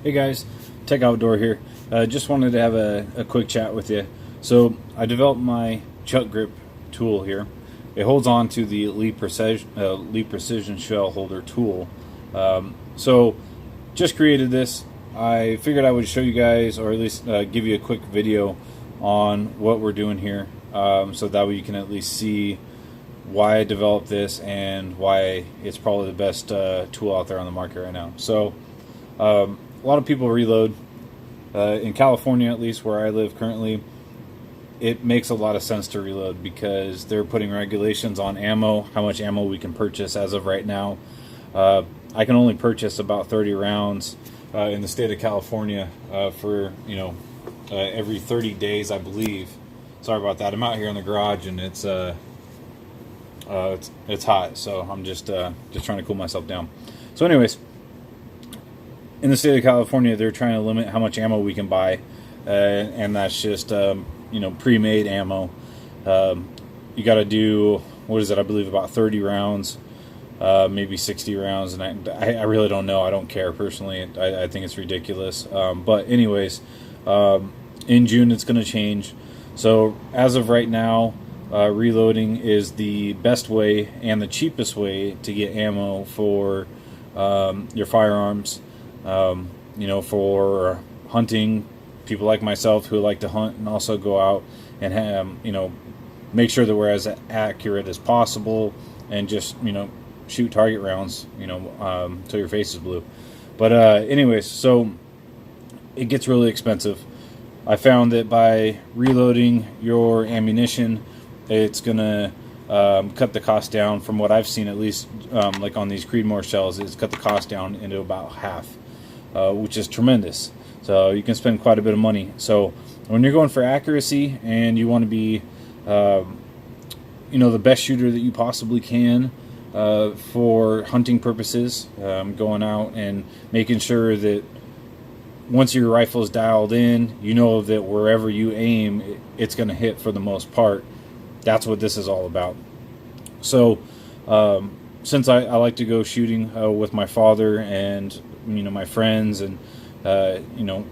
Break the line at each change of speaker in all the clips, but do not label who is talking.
Hey guys, Tech Outdoor here. Just wanted to have a quick chat with you. So I developed my chuck grip tool here. It holds on to the Elite Precision shell holder tool. So just created this. I figured I would show you guys, or at least give you a quick video on what we're doing here, so that way you can at least see why I developed this and why it's probably the best tool out there on the market right now. So a lot of people reload. In California, at least where I live currently, it makes a lot of sense to reload because they're putting regulations on ammo, how much ammo we can purchase as of right now. I can only purchase about 30 rounds in the state of California for, every 30 days, I believe. Sorry about that. I'm out here in the garage and it's hot, so I'm just trying to cool myself down. So anyways, in the state of California, they're trying to limit how much ammo we can buy, and that's just pre-made ammo. You got to do, what is it? I believe about 30 rounds, maybe 60 rounds, and I really don't know. I don't care personally. I think it's ridiculous. But anyways, in June it's going to change. So as of right now, reloading is the best way and the cheapest way to get ammo for your firearms. For hunting, people like myself who like to hunt and also go out and have, make sure that we're as accurate as possible and just, shoot target rounds, till your face is blue. But anyways, so it gets really expensive. I found that by reloading your ammunition, it's gonna cut the cost down. From what I've seen, at least, like on these Creedmoor shells, it's cut the cost down into about half, which is tremendous. So you can spend quite a bit of money. So when you're going for accuracy and you want to be, the best shooter that you possibly can for hunting purposes, going out and making sure that once your rifle is dialed in, that wherever you aim, it's going to hit for the most part. That's what this is all about. So since I like to go shooting with my father and my friends and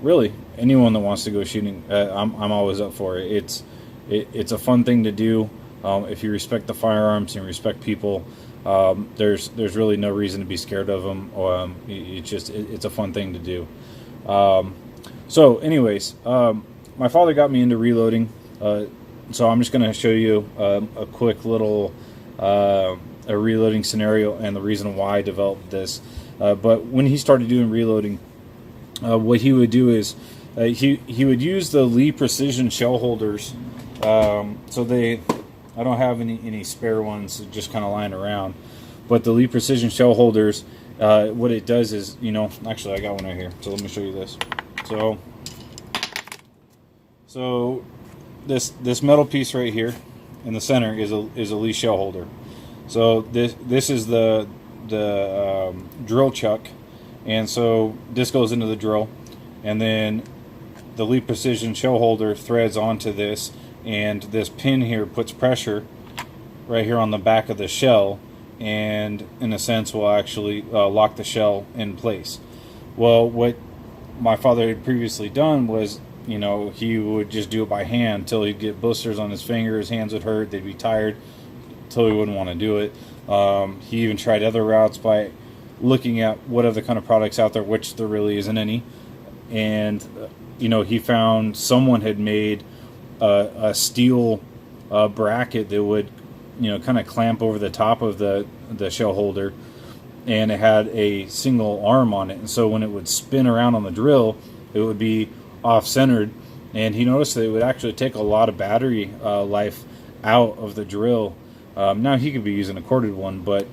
really anyone that wants to go shooting, I'm always up for it. It's a fun thing to do. If you respect the firearms and respect people, there's really no reason to be scared of them. It's a fun thing to do. So anyways, my father got me into reloading. So I'm just going to show you a quick little a reloading scenario and the reason why I developed this. But when he started doing reloading, what he would do is he would use the Lee Precision shell holders. I don't have any spare ones just kind of lying around, but the Lee Precision shell holders, what it does is, actually I got one right here, so let me show you this. So this metal piece right here in the center is a Lee shell holder. So this is the drill chuck, and so this goes into the drill, and then the Lee Precision shell holder threads onto this, and this pin here puts pressure right here on the back of the shell, and in a sense will actually lock the shell in place. Well, what my father had previously done was, he would just do it by hand till he'd get blisters on his fingers, hands would hurt, they'd be tired, till he wouldn't want to do it. He even tried other routes by looking at what other kind of products out there, which there really isn't any. And, he found someone had made a steel bracket that would, kind of clamp over the top of the shell holder, and it had a single arm on it. And so when it would spin around on the drill, it would be off-centered, and he noticed that it would actually take a lot of battery life out of the drill. Now he could be using a corded one, but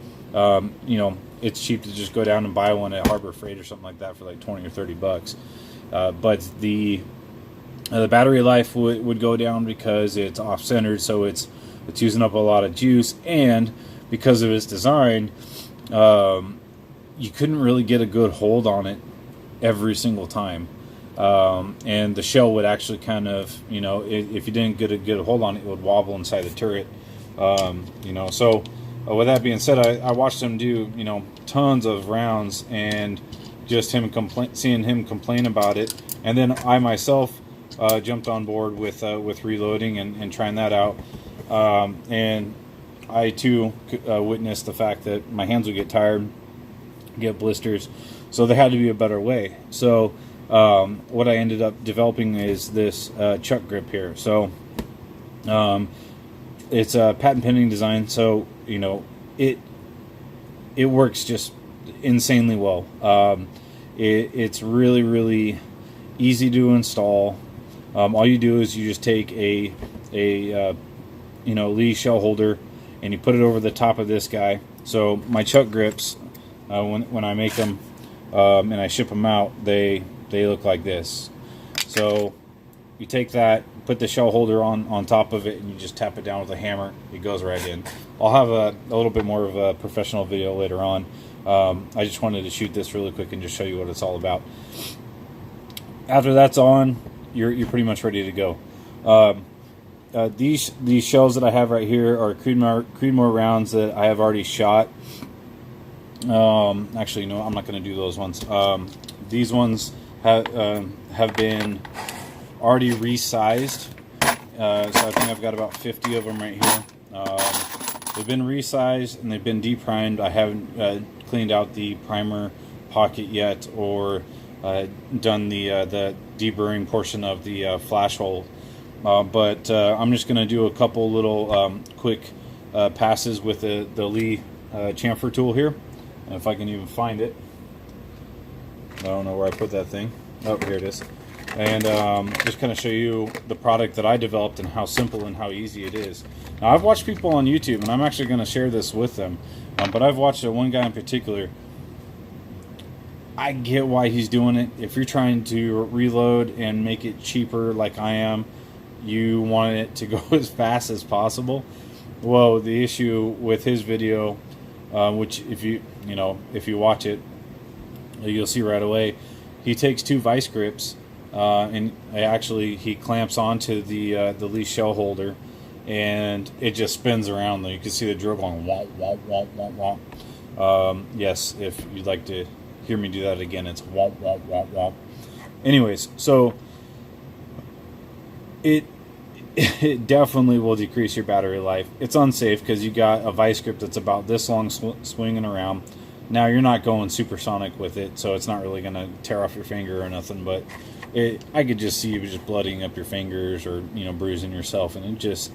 it's cheap to just go down and buy one at Harbor Freight or something like that for like 20 or 30 bucks. But the battery life would go down because it's off-centered, so it's using up a lot of juice, and because of its design, you couldn't really get a good hold on it every single time. And the shell would actually kind of, if you didn't get a good hold on it, it would wobble inside the turret. So with that being said, I watched him do, tons of rounds, and just seeing him complain about it, and then I myself jumped on board with reloading and trying that out, and I too witnessed the fact that my hands would get tired, get blisters, so there had to be a better way. So what I ended up developing is this chuck grip here. So it's a patent pending design, so you know it works just insanely well. It's really easy to install. All you do is you just take a Lee shell holder and you put it over the top of this guy. So my chuck grips, when I make them and I ship them out, they look like this. So you take that, put the shell holder on top of it, and you just tap it down with a hammer. It goes right in. I'll have a little bit more of a professional video later on. I just wanted to shoot this really quick and just show you what it's all about. After that's on, you're pretty much ready to go. These shells that I have right here are Creedmoor rounds that I have already shot. Actually, no, I'm not going to do those ones. These ones have been already resized. So I think I've got about 50 of them right here. They've been resized and they've been deprimed. I haven't cleaned out the primer pocket yet, or done the deburring portion of the flash hole. But I'm just going to do a couple little quick passes with the Lee chamfer tool here. And if I can even find it. I don't know where I put that thing. Oh, here it is. And just kind of show you the product that I developed and how simple and how easy it is. Now, I've watched people on YouTube, and I'm actually going to share this with them. But I've watched one guy in particular. I get why he's doing it. If you're trying to reload and make it cheaper like I am, you want it to go as fast as possible. Well, the issue with his video, which if you watch it, you'll see right away, he takes two vice grips and actually he clamps onto the Lee shell holder, and it just spins around. You can see the drill going womp womp womp womp womp. Yes, if you'd like to hear me do that again, it's womp womp womp womp. Anyways, so it definitely will decrease your battery life. It's unsafe because you got a vice grip that's about this long swinging around. Now you're not going supersonic with it, so it's not really going to tear off your finger or nothing, but I could just see you just blooding up your fingers or bruising yourself, and it just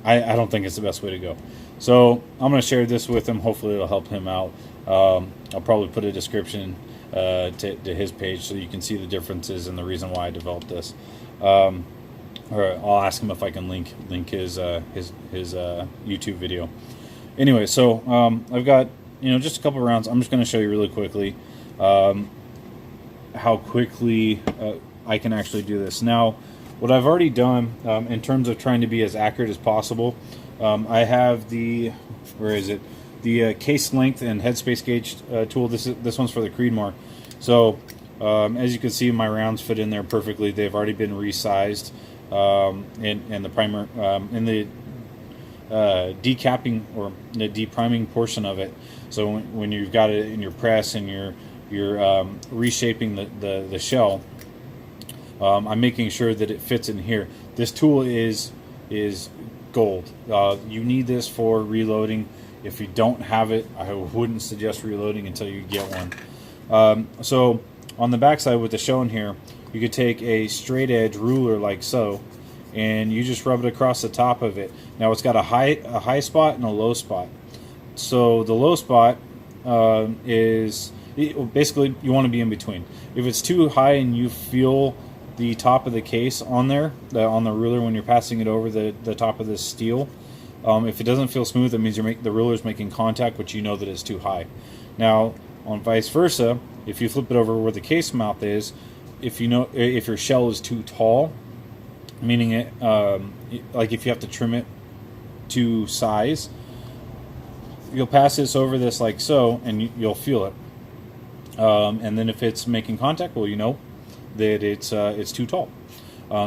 I don't think it's the best way to go. So I'm going to share this with him. Hopefully it'll help him out. I'll probably put a description to his page so you can see the differences and the reason why I developed this. Or I'll ask him if I can link his YouTube video. Anyway, so I've got just a couple of rounds. I'm just going to show you really quickly how quickly I can actually do this. Now, what I've already done in terms of trying to be as accurate as possible, I have the case length and headspace gauge tool. This one's for the Creedmoor. So as you can see, my rounds fit in there perfectly. They've already been resized, and the primer in the decapping or the depriming portion of it. So when you've got it in your press and you're reshaping the shell, I'm making sure that it fits in here. This tool is gold. You need this for reloading. If you don't have it, I wouldn't suggest reloading until you get one. So on the backside with the shell in here, you could take a straight edge ruler like so, and you just rub it across the top of it. Now it's got a high spot and a low spot. So the low spot is basically you want to be in between. If it's too high and you feel the top of the case on there, on the ruler when you're passing it over the top of this steel, if it doesn't feel smooth, that means the ruler's making contact, which you know that it's too high. Now, on vice versa, if you flip it over where the case mouth is, if your shell is too tall, meaning it like if you have to trim it to size, you'll pass this over this like so, and you'll feel it. And then if it's making contact, well, you know that it's too tall,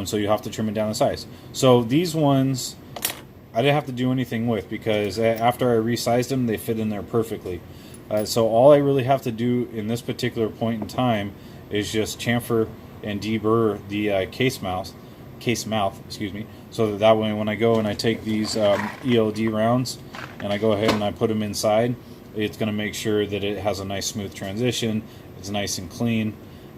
so you have to trim it down the size. So these ones I didn't have to do anything with, because after I resized them, they fit in there perfectly. So all I really have to do in this particular point in time is just chamfer and deburr the case mouth, excuse me, so that way when I go and I take these ELD rounds and I go ahead and I put them inside, it's going to make sure that it has a nice smooth transition. It's nice and clean.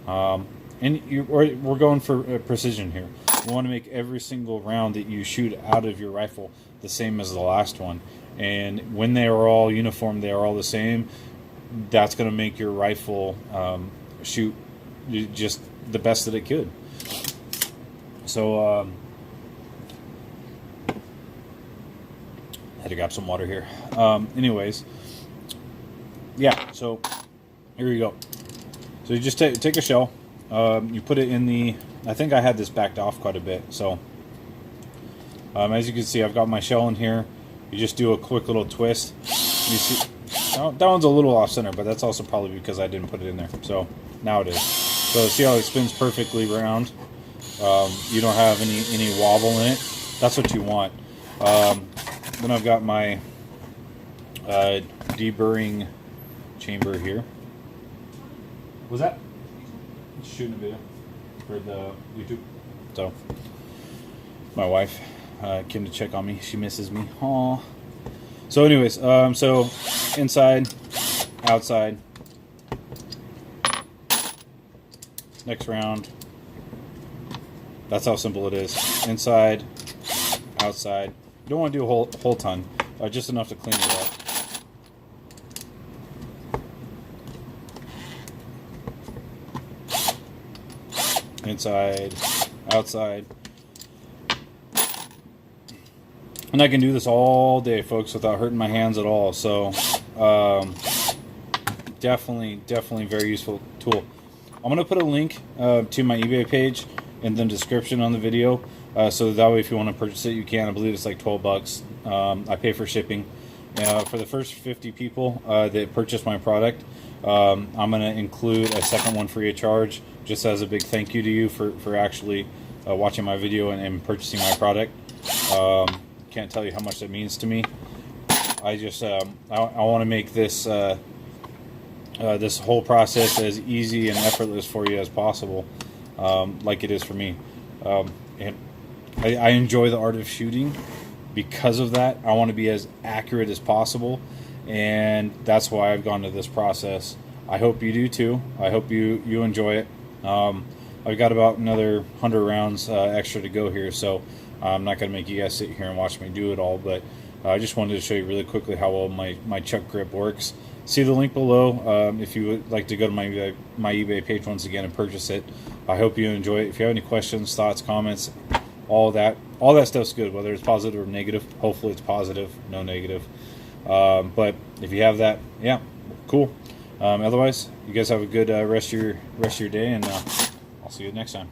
We're going for precision here. You want to make every single round that you shoot out of your rifle the same as the last one. And when they are all uniform, they are all the same. That's going to make your rifle shoot just the best that it could. So, I had to grab some water here. Anyways, yeah, so here you go. So you just take a shell, you put it in the, I think I had this backed off quite a bit, so as you can see, I've got my shell in here. You just do a quick little twist. You see, that one's a little off center, but that's also probably because I didn't put it in there. So now it is. So see how it spins perfectly round. You don't have any wobble in it. That's what you want. Then I've got my deburring chamber here. Was that? Shooting a video for the YouTube. So my wife came to check on me. She misses me. Aww. So anyways, so inside, outside. Next round. That's how simple it is. Inside, outside. You don't want to do a whole ton, just enough to clean it up. Inside, outside. And I can do this all day, folks, without hurting my hands at all. So definitely very useful tool. I'm going to put a link to my eBay page in the description on the video, so that way if you want to purchase it, you can. I believe it's like 12 bucks. I pay for shipping. For the first 50 people that purchase my product, I'm going to include a second one free of charge, just as a big thank you to you for actually watching my video and purchasing my product. Can't tell you how much that means to me. I just I want to make this this whole process as easy and effortless for you as possible, like it is for me. And I enjoy the art of shooting because of that. I want to be as accurate as possible, and that's why I've gone to this process. I hope you do too. I hope you enjoy it. I've got about another 100 rounds extra to go here, so I'm not going to make you guys sit here and watch me do it all, but I just wanted to show you really quickly how well my chuck grip works. See the link below if you would like to go to my eBay page once again and purchase it. I hope you enjoy it. If you have any questions, thoughts, comments, all that stuff's good, whether it's positive or negative. Hopefully it's positive, no negative. But if you have that, yeah, cool. Otherwise, you guys have a good rest of your day, and I'll see you next time.